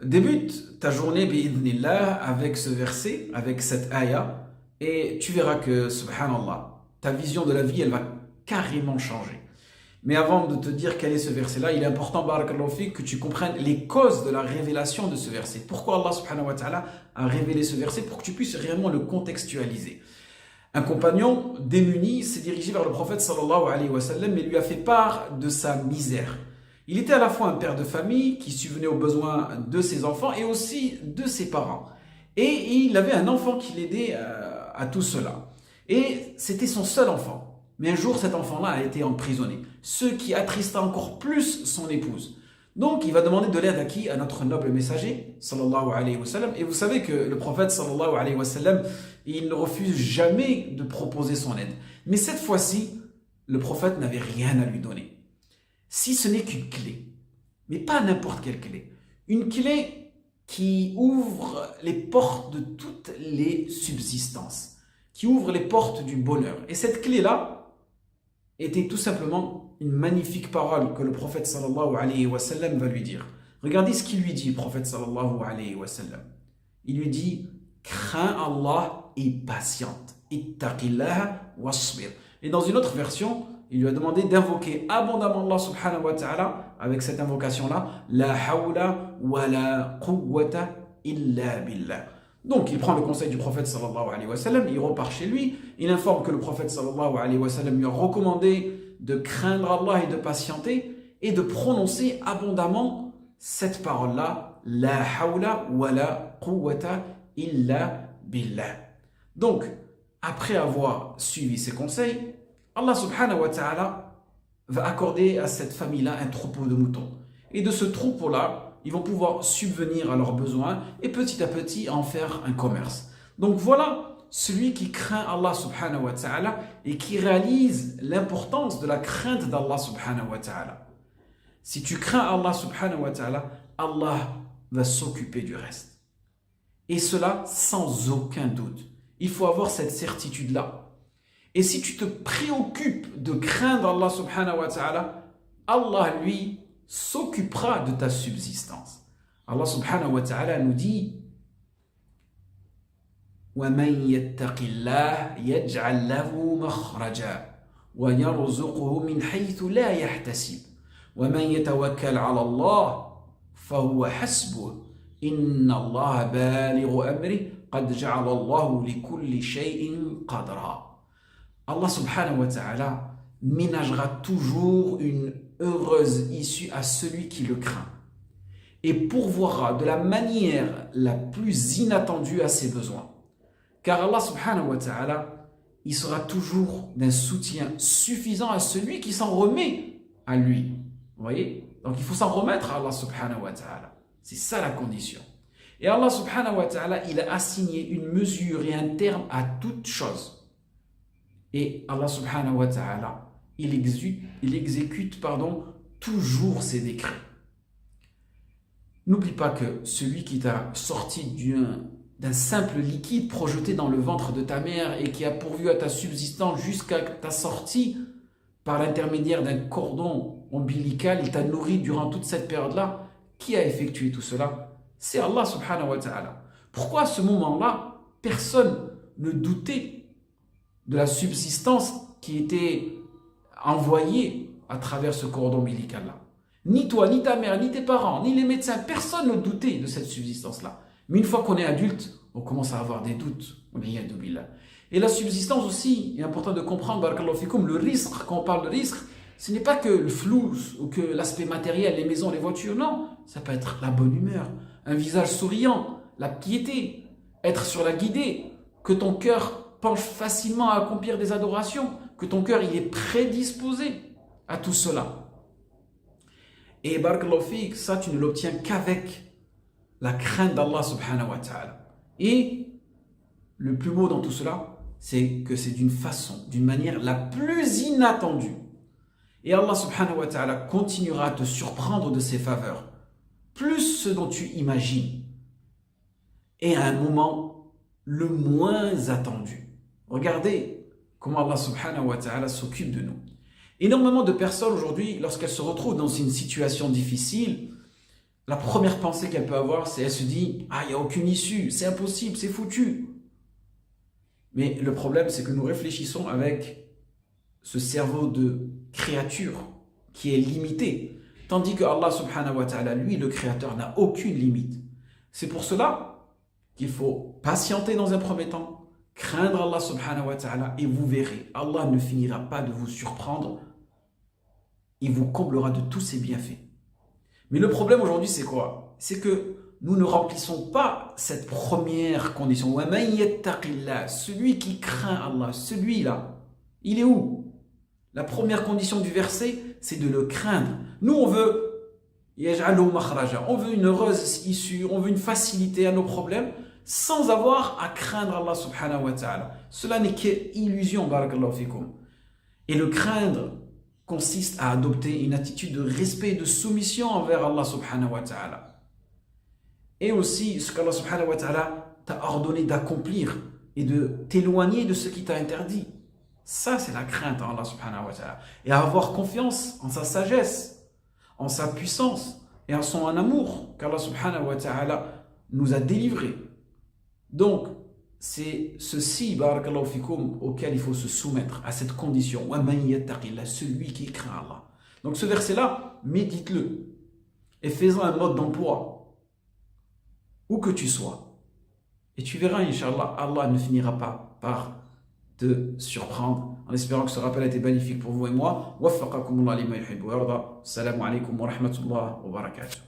Débute ta journée bi'idhnillah avec ce verset, avec cette ayah, et tu verras que, subhanallah, ta vision de la vie, elle va carrément changer. Mais avant de te dire quel est ce verset-là, il est important, barakallahu fik, que tu comprennes les causes de la révélation de ce verset. Pourquoi Allah subhanahu wa ta'ala a révélé ce verset pour que tu puisses réellement le contextualiser. Un compagnon démuni s'est dirigé vers le prophète sallallahu alayhi wa sallam et lui a fait part de sa misère. Il était à la fois un père de famille qui subvenait aux besoins de ses enfants et aussi de ses parents. Et il avait un enfant qui l'aidait à tout cela. Et c'était son seul enfant. Mais un jour, cet enfant-là a été emprisonné, ce qui attrista encore plus son épouse. Donc, il va demander de l'aide à qui? À notre noble messager, sallallahu alayhi wa sallam. Et vous savez que le prophète, sallallahu alayhi wa sallam, il ne refuse jamais de proposer son aide. Mais cette fois-ci, le prophète n'avait rien à lui donner. Si ce n'est qu'une clé, mais pas n'importe quelle clé. Une clé qui ouvre les portes de toutes les subsistances, qui ouvre les portes du bonheur. Et cette clé-là était tout simplement une magnifique parole que le prophète sallallahu alayhi wa sallam va lui dire. Regardez ce qu'il lui dit, le prophète sallallahu alayhi wa sallam. Il lui dit, crains Allah et patiente. Ittaqillah wasbir. Et dans une autre version, il lui a demandé d'invoquer abondamment Allah subhanahu wa ta'ala avec cette invocation-là, la hawla wa la quwwata illa billah. Donc il prend le conseil du prophète sallallahu alayhi wa sallam, il repart chez lui, il informe que le prophète sallallahu alayhi wa sallam lui a recommandé de craindre Allah et de patienter et de prononcer abondamment cette parole-là, la hawla wa la quwwata illa billah. Donc, après avoir suivi ces conseils, Allah subhanahu wa ta'ala va accorder à cette famille-là un troupeau de moutons. Et de ce troupeau-là, ils vont pouvoir subvenir à leurs besoins et petit à petit en faire un commerce. Donc voilà celui qui craint Allah subhanahu wa ta'ala et qui réalise l'importance de la crainte d'Allah subhanahu wa ta'ala. Si tu crains Allah subhanahu wa ta'ala, Allah va s'occuper du reste. Et cela sans aucun doute. Il faut avoir cette certitude-là. Et si tu te préoccupes de craindre Allah subhanahu wa ta'ala, Allah lui s'occupera de ta subsistance. Allah subhanahu wa ta'ala nous dit وَمَنْ يَتَّقِ اللَّهَ يَجْعَلْ لَهُ مَخْرَجًا وَيَرْزُقْهُ مِنْ حَيْثُ لَا يَحْتَسِبُ وَمَنْ يَتَوَكَّلْ عَلَى اللَّهِ فَهُوَ حَسْبُهُ إِنَّ اللَّهَ بَالِغُ أَمْرِهِ قَدْ جَعَلَ اللَّهُ لِكُلِّ شَيْءٍ قَدْرًا. Allah subhanahu wa ta'ala ménagera toujours une heureuse issue à celui qui le craint et pourvoira de la manière la plus inattendue à ses besoins. Car Allah subhanahu wa ta'ala, il sera toujours d'un soutien suffisant à celui qui s'en remet à lui. Vous voyez? Donc il faut s'en remettre à Allah subhanahu wa ta'ala. C'est ça la condition. Et Allah subhanahu wa ta'ala, il a assigné une mesure et un terme à toute chose. Et Allah subhanahu wa ta'ala, il exécute toujours ses décrets. N'oublie pas que celui qui t'a sorti d'un simple liquide projeté dans le ventre de ta mère et qui a pourvu à ta subsistance jusqu'à ta sortie par l'intermédiaire d'un cordon ombilical, il t'a nourri durant toute cette période-là. Qui a effectué tout cela? C'est Allah subhanahu wa ta'ala. Pourquoi à ce moment-là, personne ne doutait de la subsistance qui était envoyée à travers ce cordon ombilical-là? Ni toi, ni ta mère, ni tes parents, ni les médecins, personne ne doutait de cette subsistance-là. Mais une fois qu'on est adulte, on commence à avoir des doutes. Et la subsistance aussi, il est important de comprendre, barakallahu fikoum, le risque, quand on parle de risque, ce n'est pas que le flou ou que l'aspect matériel, les maisons, les voitures, non. Ça peut être la bonne humeur, un visage souriant, la piété, être sur la guidée, que ton cœur penche facilement à accomplir des adorations, que ton cœur il est prédisposé à tout cela. Et barakallahu fik, ça tu ne l'obtiens qu'avec la crainte d'Allah subhanahu wa ta'ala. Et le plus beau dans tout cela, c'est que c'est d'une façon, d'une manière la plus inattendue. Et Allah subhanahu wa ta'ala continuera à te surprendre de ses faveurs, plus ce dont tu imagines, et à un moment le moins attendu. Regardez comment Allah subhanahu wa ta'ala s'occupe de nous. Énormément de personnes aujourd'hui, lorsqu'elles se retrouvent dans une situation difficile, la première pensée qu'elle peut avoir, c'est elle se dit, ah, il n'y a aucune issue, c'est impossible, c'est foutu. Mais le problème, c'est que nous réfléchissons avec ce cerveau de créature qui est limité. Tandis que Allah subhanahu wa ta'ala, lui, le créateur, n'a aucune limite. C'est pour cela qu'il faut patienter dans un premier temps, craindre Allah subhanahu wa ta'ala, et vous verrez, Allah ne finira pas de vous surprendre, il vous comblera de tous ses bienfaits. Mais le problème aujourd'hui, c'est quoi? C'est que nous ne remplissons pas cette première condition. Celui qui craint Allah, celui-là, il est où? La première condition du verset, c'est de le craindre. Nous, on veut une heureuse issue, on veut une facilité à nos problèmes, sans avoir à craindre Allah subhanahu wa ta'ala. Cela n'est qu'illusion, barakallahu fikum. Et le craindre consiste à adopter une attitude de respect et de soumission envers Allah subhanahu wa ta'ala. Et aussi ce qu'Allah subhanahu wa ta'ala t'a ordonné d'accomplir et de t'éloigner de ce qui t'a interdit. Ça, c'est la crainte en Allah subhanahu wa ta'ala. Et avoir confiance en sa sagesse, en sa puissance et en son amour qu'Allah subhanahu wa ta'ala nous a délivrés. Donc, c'est ceci, barakallahu fikum, auquel il faut se soumettre, à cette condition. Celui qui craint Allah. Donc ce verset-là, médite-le et fais-en un mode d'emploi, où que tu sois. Et tu verras, Inch'Allah, Allah ne finira pas par te surprendre, en espérant que ce rappel a été bénéfique pour vous et moi. Waffaqakumullah lima yuhibbu wa yarda. Assalamu alaikum wa rahmatullah wa barakatuh.